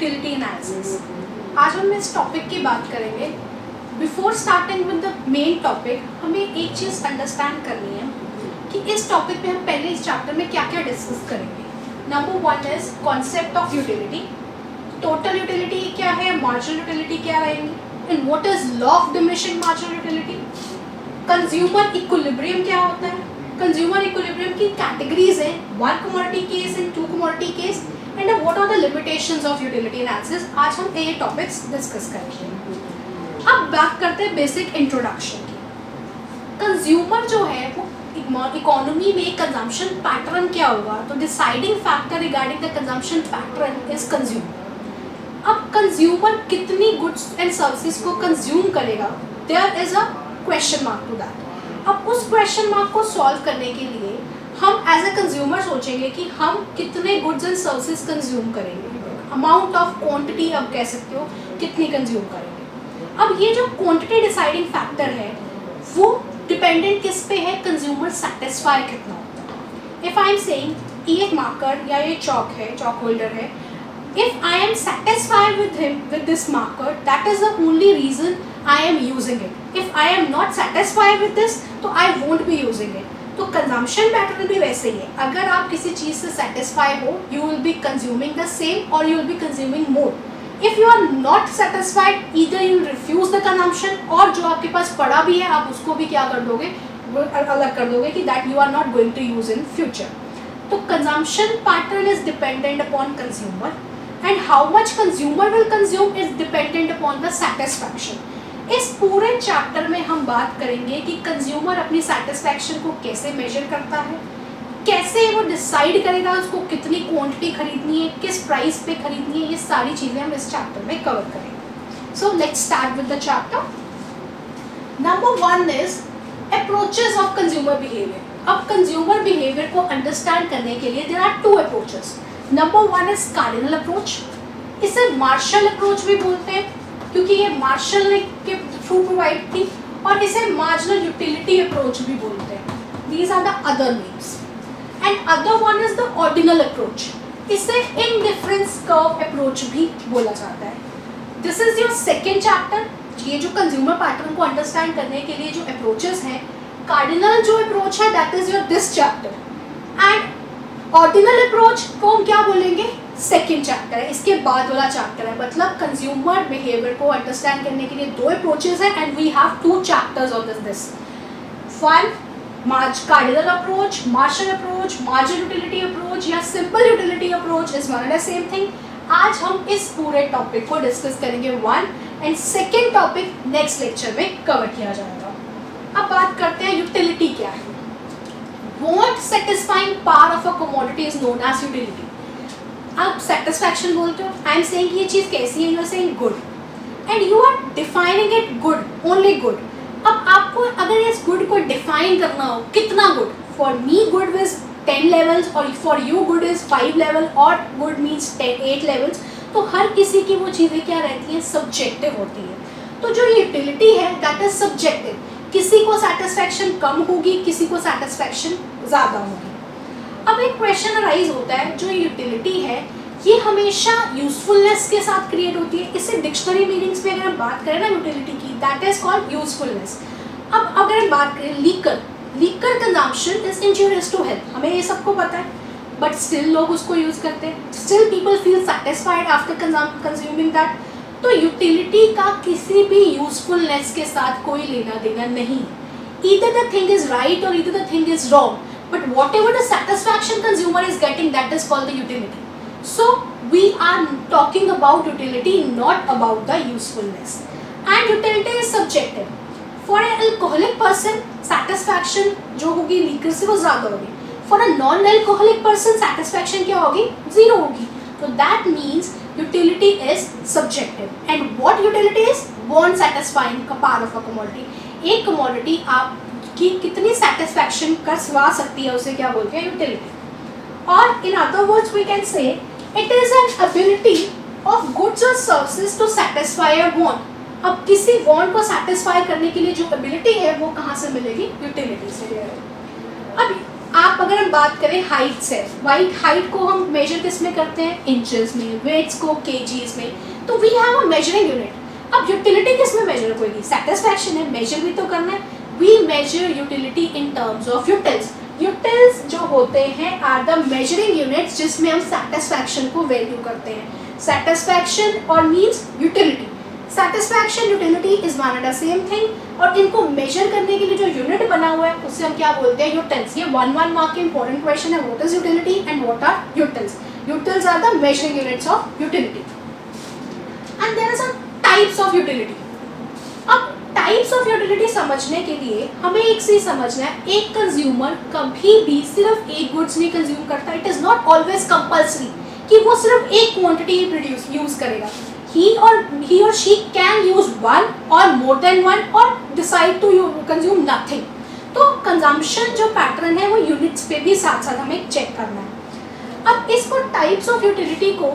Utility analysis. आज हम इस टॉपिक की बात करेंगे। Before starting with the main topic हमें एक चीज़ अंडरस्टैंड करनी है कि इस टॉपिक पे हम पहले इस चैप्टर में क्या क्या डिस्कस करेंगे। Number 1 is concept of utility, total utility क्या है, मार्जिनल यूटिलिटी क्या रहेंगी, and what is law of diminishing marginal utility. Consumer equilibrium क्या होता है, कंज्यूमर इक्विलिब्रियम की कैटेगरीज हैं, 1 commodity case and 2 commodity case, and what are the limitations of utility analysis. आज हम ये टॉपिक्स डिस्कस करेंगे। अब बात करते हैं बेसिक इंट्रोडक्शन की। कंज्यूमर जो है वो इकोनॉमी में कंजम्पशन पैटर्न क्या होगा, तो deciding factor regarding the consumption pattern is consumer. अब कंज्यूमर कितनी गुड्स एंड सर्विसेज को कंज्यूम करेगा, there is a question mark to that. अब उस क्वेश्चन मार्क को सॉल्व करने के लिए हम एज अ कंज्यूमर सोचेंगे कि हम कितने गुड्स एंड सर्विसेज कंज्यूम करेंगे, अमाउंट ऑफ क्वांटिटी आप कह सकते हो कितनी कंज्यूम करेंगे। अब ये जो क्वांटिटी डिसाइडिंग फैक्टर है वो डिपेंडेंट किस पे है, कंज्यूमर सेटिस्फाई कितना होता है। इफ आई एम सेइंग ये मार्कर या ये चॉक है, चॉक होल्डर है, if I am satisfied with him with this marker, that is the only reason I am using it. If I am not satisfied with this तो I won't be using it. तो consumption pattern भी वैसे ही है, अगर आप किसी चीज़ से satisfy हो you will be consuming the same और you will be consuming more. If you are not satisfied either you refuse the consumption, और जो आपके पास पड़ा भी है आप उसको भी क्या कर दोगे, अलग कर दोगे कि that you are not going to use in future. तो consumption pattern is dependent upon consumer and how much consumer will consume is dependent upon the satisfaction. इस पूरे चैप्टर में हम बात करेंगे कि कंज्यूमर अपनी सेटिस्फैक्शन को कैसे मेजर करता है, कैसे वो डिसाइड करेगा उसको कितनी क्वांटिटी खरीदनी है, किस प्राइस पे खरीदनी है, ये सारी चीज़ें हम इस चैप्टर में कवर करेंगे। So let's start with the chapter. Number 1 is approaches of consumer behaviour. अब कंज्यूमर बिहेवियर को अंडरस्टैंड करने के लिए there are 2 approaches. Number 1 is cardinal approach, इसे मार्शल अप्रोच भी बोलते हैं क्योंकि ये मार्शल ने के थ्रू प्रोवाइड थी, और इसे मार्जिनल यूटिलिटी अप्रोच भी बोलते हैं। These are the other names. And other one is the ordinal approach, इसे इनडिफरेंस कर्व अप्रोच भी बोला जाता है। This is your second chapter. ये जो कंज्यूमर पैटर्न को अंडरस्टैंड करने के लिए जो अप्रोचेस हैं, कार्डिनल जो अप्रोच है that is your this chapter, and ordinal approach को हम क्या बोलेंगे, सेकेंड चैप्टर है, इसके बाद वाला चैप्टर है। मतलब कंज्यूमर बिहेवियर को अंडरस्टैंड करने के लिए 2 अप्रोचेस हैं and we have 2 chapters of this. 1 cardinal approach, Marshall approach, marginal utility approach या simple utility approach is one and same thing. आज हम इस पूरे टॉपिक को डिस्कस करेंगे 1 and second topic next lecture में कवर किया जाएगा। अब बात करते हैं यूटिलिटी क्या है। Want satisfying power of a commodity is known as utility. आप सेटिस्फैक्शन बोलते हो, आई एम सेइंग ये चीज़ कैसी है, you are saying good and you are defining it good, only good. अब आपको अगर इस गुड को डिफाइन करना हो, कितना good, for me good is 10 levels और for you good is 5 level और गुड मीन्स 8 लेवल्स, तो हर किसी की वो चीज़ें क्या रहती हैं, सब्जेक्टिव होती है। तो जो यूटिलिटी है दैट इज सब्जेक्टिव, किसी को सेटिस्फैक्शन कम होगी, किसी को सेटिस्फैक्शन ज़्यादा होगी। अब एक क्वेश्चन अराइज होता है, जो यूटिलिटी है ये हमेशा यूजफुलनेस के साथ क्रिएट होती है। इससे डिक्शनरी मीनिंग्स में अगर हम बात करें ना यूटिलिटी की, दैट इज कॉल्ड यूजफुलनेस। अब अगर हम बात करें liquor consumption is injurious to health, हमें ये सबको पता है, बट स्टिल लोग उसको यूज़ करते हैं, still people feel satisfied after consuming that. तो यूटिलिटी का किसी भी यूजफुलनेस के साथ कोई लेना देना नहीं। Either the thing is right और either the thing is wrong, but whatever the satisfaction consumer is getting, that is called the utility. So we are talking about utility, not about the usefulness. And utility is subjective. For an alcoholic person satisfaction जो होगी liquor से वो ज़्यादा होगी, for a non-alcoholic person satisfaction क्या होगी, 0 होगी। So that means utility is subjective. And what utility is? Want satisfying power of a commodity. एक commodity आप कि कितनी सेटिस्फैक्शन करवा सकती है उसे क्या बोलते हैं, यूटिलिटी। और in other words we can say it is an ability of goods और services to satisfy a want. अब किसी वांट को सेटिस्फाई करने के लिए जो एबिलिटी है वो कहाँ से मिलेगी, यूटिलिटी से। अब आप अगर हम बात करें हाइट से, हाइट को हम मेजर किस में करते हैं, इंचेस में, वेट्स को केजीज में, तो we have a measuring unit. अब यूटिलिटी किस में मेजर होगी, सेटिस्फैक्शन है, मेजर भी तो करना है। We measure utility in terms of utils. Utils जो होते हैं आर द मेजरिंग यूनिट्स जिसमें हम सेटिस्फैक्शन को वैल्यू करते हैं। सेटिस्फैक्शन और means utility, satisfaction utility is one and the same thing, और इनको मेजर करने के लिए जो यूनिट बना हुआ है उससे हम क्या बोलते हैं, यूटिल्स। ये 1 मार्क के इंपॉर्टेंट क्वेश्चन है, what is utility and what are utils. Utils are the measuring units of utility and there are some types of utility. अब टाइप्स ऑफ यूटिलिटी समझने के लिए हमें एक चीज समझना है, एक कंज्यूमर कभी भी सिर्फ एक गुड्स नहीं कंज्यूम करता। It is not always compulsory कि वो सिर्फ एक क्वांटिटी प्रोड्यूस यूज करेगा। he or she can use one or more than one or decide to consume nothing। तो कंजम्पशन जो पैटर्न है वो यूनिट्स पे भी साथ साथ हमें चेक करना है। अब इसको टाइप्स ऑफ यूटिलिटी को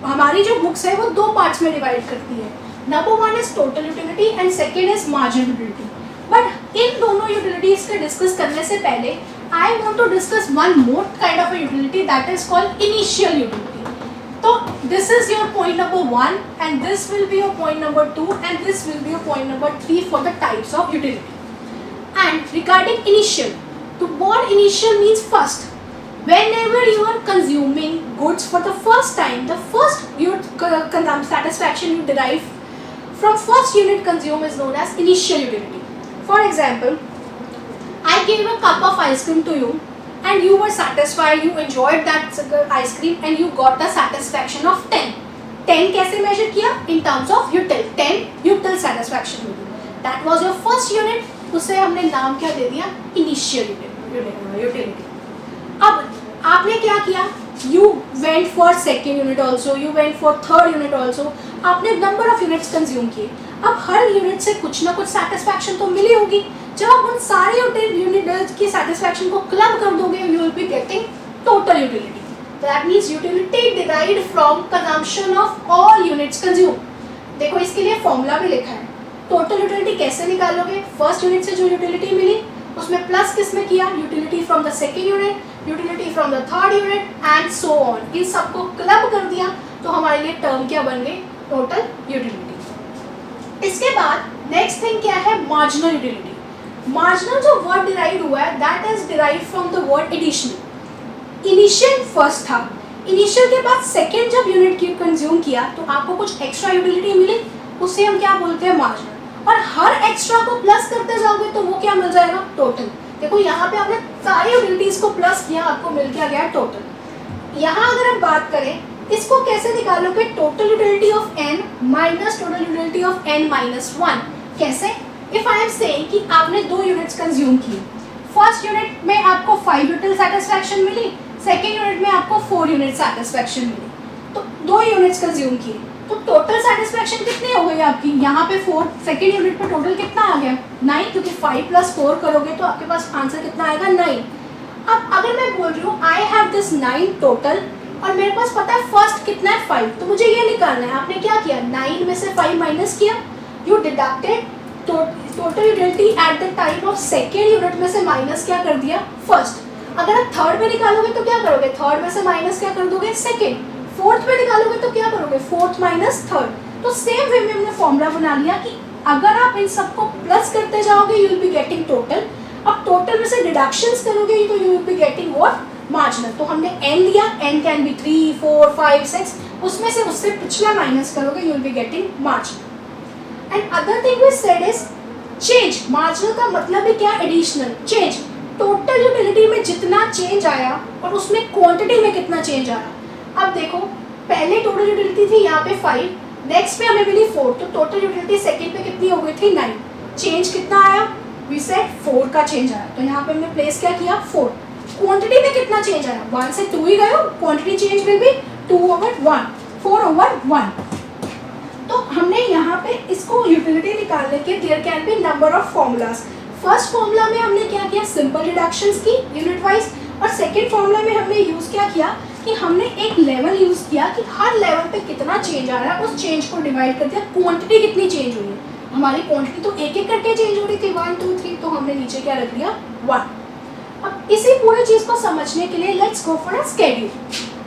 हमारी जो बुक्स है वो दो पार्ट्स में डिवाइड करती है। Number 1 is total utility and second is marginal utility. But in दोनों यूटिलिटीज के डिस्कस करने से पहले I want to discuss one more kind of utility that is called initial utility. So this is your point number 1 and this will be your point number 2 and this will be your point number 3 for the types of utility. And regarding initial, the word initial means first. Whenever you are consuming goods for the first time, the first satisfaction you derive from first unit consumed is known as initial utility. For example, I gave a cup of ice cream to you and you were satisfied, you enjoyed that ice cream and you got the satisfaction of 10. 10 कैसे measure किया? In terms of util. 10 util satisfaction होगी. That was your first unit. उसे हमने नाम क्या दे दिया? Initial utility. अब आपने क्या किया? You went for second unit also, you went for third unit also. आपने number of units consume किए। अब हर यूनिट से कुछ ना कुछ सेटिस्फैक्शन तो मिली होगी। जब आप उन सारे यूनिट की सेटिस्फैक्शन को क्लब कर दोगे you will be getting total utility. That means utility derived from consumption of all units consume. देखो इसके लिए फॉर्मूला भी लिखा है। टोटल यूटिलिटी कैसे निकालोगे, फर्स्ट यूनिट से जो यूटिलिटी मिली उसमें प्लस किसमें किया, utility from the second unit, utility from the third unit and so on. इन सबको क्लब कर दिया तो हमारे लिए टर्म क्या बन गई, टोटल यूटिलिटी। इसके बाद नेक्स्ट थिंग क्या है, मार्जिनल यूटिलिटी। मार्जिनल जो वर्ड डिराइव हुआ है that is derive from the word additional. Initial first था, इनिशियल के बाद सेकेंड जब यूनिट की कंज्यूम किया तो आपको कुछ एक्स्ट्रा यूटिलिटी मिली, उसे हम क्या बोलते हैं, मार्जिनल। और हर एक्स्ट्रा को प्लस करते जाओगे तो वो क्या मिल जाएगा, टोटल। देखो यहाँ पे आपने सारी यूटिलिटीज को प्लस किया, आपको मिल के आ गया टोटल। यहाँ अगर हम बात करें इसको कैसे निकालोगे, total utility of n minus total utility of n minus 1। कैसे, इफ आई एम सेइंग कि आपने 2 यूनिट्स कंज्यूम किए, फर्स्ट यूनिट में आपको 5 यूटिल सेटिस्फैक्शन मिली, सेकेंड यूनिट में आपको 4 यूनिट सेटिस्फैक्शन मिली, तो 2 यूनिट्स कंज्यूम किए तो टोटल सेटिस्फैक्शन कितनी हो गई आपकी, यहाँ पे 4, सेकेंड यूनिट पे टोटल कितना आ गया 9, क्योंकि 5 + 4 करोगे तो आपके पास आंसर कितना आएगा 9। अब अगर मैं बोल रही हूँ आई हैव दिस 9 टोटल और मेरे पास पता है फर्स्ट कितना है 5, तो मुझे ये निकालना है। आपने क्या किया, 9 में से 5 माइनस किया, you deducted total utility at the time of second unit में से माइनस क्या कर दिया, फर्स्ट। अगर आप थर्ड में निकालोगे तो क्या करोगे, थर्ड में से माइनस क्या कर दोगे, सेकेंड। फोर्थ में निकालोगे तो क्या करोगे, फोर्थ माइनस थर्ड। तो सेम वे में हमने फॉर्मूला बना लिया कि अगर आप इन सबको प्लस करते जाओगे you will be getting total. अब टोटल में से डिडक्शंस करोगे तो you will be getting what, marginal. तो हमने n लिया, n कैन बी 3, 4, 5, 6, उसमें से उससे पिछला माइनस करोगे you will be getting marginal. And other thing we said is change. Marginal का मतलब है क्या, एडिशनल चेंज। टोटल यूटिलिटी में जितना चेंज आया और उसमें क्वांटिटी में कितना चेंज आया। अब देखो पहले टोटल यूटिलिटी थी यहाँ पे 5, नेक्स्ट पे हमें मिली 4, तो टोटल यूटिलिटी सेकेंड पे कितनी हो गई थी 9। चेंज कितना आया, वी सेड 4 का चेंज आया, तो यहाँ पे हमने प्लेस क्या किया 4। क्वांटिटी में कितना चेंज आया, 1 से 2 ही गए हो, क्वांटिटी चेंज विल बी 2/1, 4/1। तो हमने यहाँ पे इसको यूटिलिटी निकालने के there can be number of formulas. First formula में हमने क्या किया, सिंपल रिडक्शंस की यूनिट वाइज, और सेकंड फॉर्मूला में हमने यूज़ क्या किया कि हमने एक लेवल यूज़ किया कि हर लेवल पे कितना चेंज आ रहा है, उस चेंज को डिवाइड कर दिया, क्वांटिटी कितनी चेंज हुई है। हमारी क्वांटिटी तो एक एक करके चेंज हो रही थी 1, 2, 3, तो हमने नीचे क्या रख दिया 1। अब इसी पूरी चीज को समझने के लिए let's go for a schedule.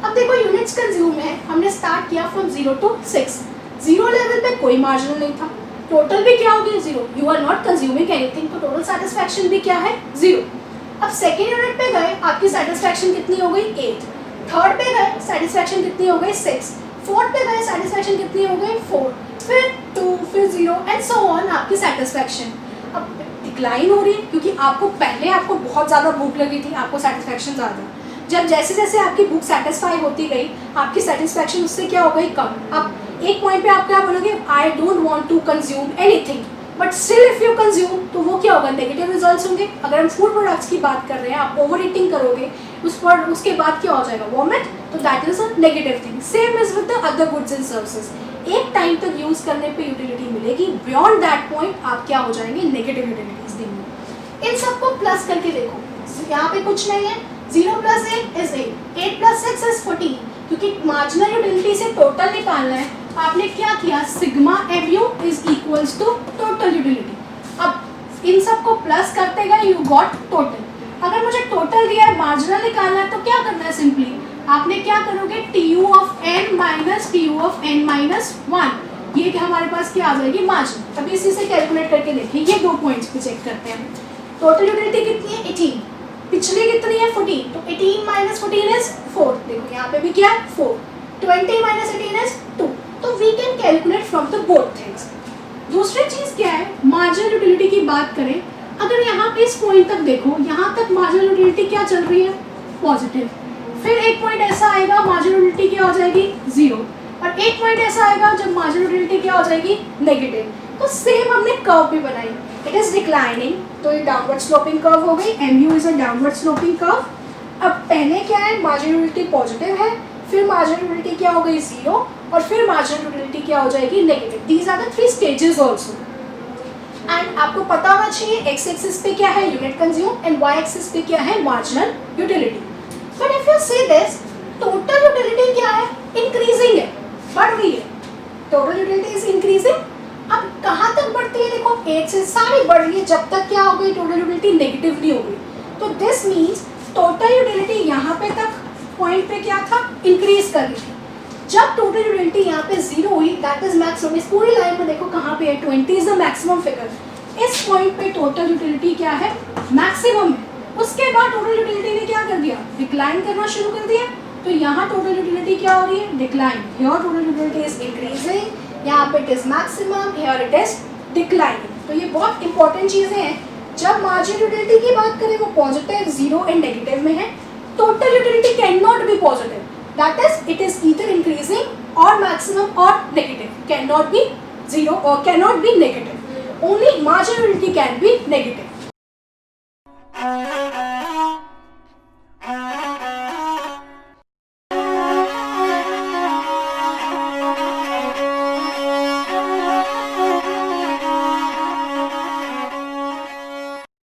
अब देखो यूनिट्स कंज्यूम है, हमने स्टार्ट किया फ्रॉम 0 to 6। 0 लेवल पे कोई मार्जिनल नहीं था, टोटल भी क्या हो गया 0, you are not consuming anything, तो टोटल सेटिस्फैक्शन भी क्या है 0। अब सेकेंड यूनिट पे गए, आपकी सेटिस्फैक्शन कितनी हो गई 8। थर्ड पे गए, सेटिस्फैक्शन कितनी हो गई 6। फोर्थ पे गए, सेटिस्फैक्शन कितनी हो गई 4, फिर 2, फिर 0 एंड सो ऑन आपकी सेटिस्फैक्शन। अब डिक्लाइन हो रही है क्योंकि आपको पहले आपको बहुत ज़्यादा भूख लगी थी, आपको सेटिस्फैक्शन ज़्यादा, जब जैसे जैसे आपकी भूख सेटिस्फाई होती गई आपकी सेटिस्फैक्शन उससे क्या हो गई कम। अब एक पॉइंट पे आप क्या बोलोगे, I don't want to consume anything, but still if you consume तो वो क्या होगा, नेगेटिव रिजल्ट्स होंगे। अगर हम फूड प्रोडक्ट्स की बात कर रहे हैं, आप ओवर ईटिंग करोगे उस पर, उसके बाद क्या हो जाएगा वॉमिट, तो that is a negative thing. Same is with the other goods and services, एक टाइम तक यूज करने पे यूटिलिटी मिलेगी, बियॉन्ड दैट पॉइंट आप क्या हो जाएंगे, नेगेटिव यूटिलिटीज देंगे। इन सबको प्लस करके देखो, यहाँ पे कुछ नहीं है, 0 + 8 is 8, 8 + 6 is 14, क्योंकि मार्जिनल यूटिलिटी से टोटल निकालना है, आपने क्या किया, sigma mu is equals to total utility. अब इन सबको प्लस करते गए, यू गॉट टोटल। अगर मुझे टोटल दिया है, मार्जिनल निकालना है, तो क्या करना है, सिंपली आपने क्या करोगे, tu of n minus tu of n minus 1, ये हमारे पास क्या आ जाएगी मार्जिन। अभी इसी से कैलकुलेट करके देखिए, ये 2 पॉइंट्स पे चेक करते हैं। टोटल यूटिलिटी कितनी है 18, पिछली कितनी है 14, तो 18 माइनस 14 इज 4, देखो यहाँ पे भी क्या है 4, 20 माइनस 18 इज 2, तो we can calculate from the both things. दूसरी चीज क्या है, मार्जिनल यूटिलिटी की बात करें, अगर यहाँ पे इस पॉइंट तक देखो, यहाँ तक मार्जिनल यूटिलिटी क्या चल रही है, पॉजिटिव, फिर एक पॉइंट ऐसा आएगा मार्जिनल यूटिलिटी क्या हो जाएगी 0, और एक पॉइंट ऐसा आएगा जब मार्जिनल यूटिलिटी क्या हो जाएगी नेगेटिव। तो सेम हमने कर्व भी बनाई, इट इज डिक्लाइनिंग, तो ये डाउनवर्ड स्लोपिंग कर्व हो गई, mu is a downward sloping curve. अब पहले क्या है, मार्जिनल यूटिलिटी पॉजिटिव है, फिर मार्जिनल यूटिलिटी क्या हो गई 0, और फिर मार्जिनल यूटिलिटी क्या हो जाएगी negative. These are the 3 stages also. And आपको पता होना चाहिए एक्स एक्सिस पे क्या है, unit consume, and Y axis पे क्या है, marginal utility. But if you see this, total utility क्या है, इंक्रीजिंग है, बढ़ रही है, टोटल यूटिलिटी इज इंक्रीजिंग। अब कहाँ तक बढ़ती है, देखो 8 से सारी बढ़ रही है, जब तक क्या हो गई, टोटल यूटिलिटी नेगेटिव नहीं हो गई। तो दिस मीन्स टोटल यूटिलिटी यहाँ पे तक पॉइंट पे क्या था, इंक्रीज कर रही थी। जब टोटल यूटिलिटी यहाँ पे 0 हुई, दैट इज मैक्सिमम। इस पूरी लाइन में देखो कहाँ पे है, 20 इज द मैक्सिमम फिगर। इस पॉइंट पे टोटल यूटिलिटी क्या है, मैक्सिमम है। उसके बाद टोटल यूटिलिटी ने क्या कर दिया, डिक्लाइन करना शुरू कर दिया। तो यहाँ टोटल यूटिलिटी क्या हो रही है, decline. Here total utility is increasing, यहाँ पे it is maximum, here it is declining. तो ये बहुत इंपॉर्टेंट चीजें हैं। जब मार्जिनल यूटिलिटी की बात करें, वो पॉजिटिव, 0 एंड नेगेटिव में है। Total utility can not be positive, that is it is either increasing or maximum or negative, cannot be 0 or cannot be negative, only marginal utility can be negative.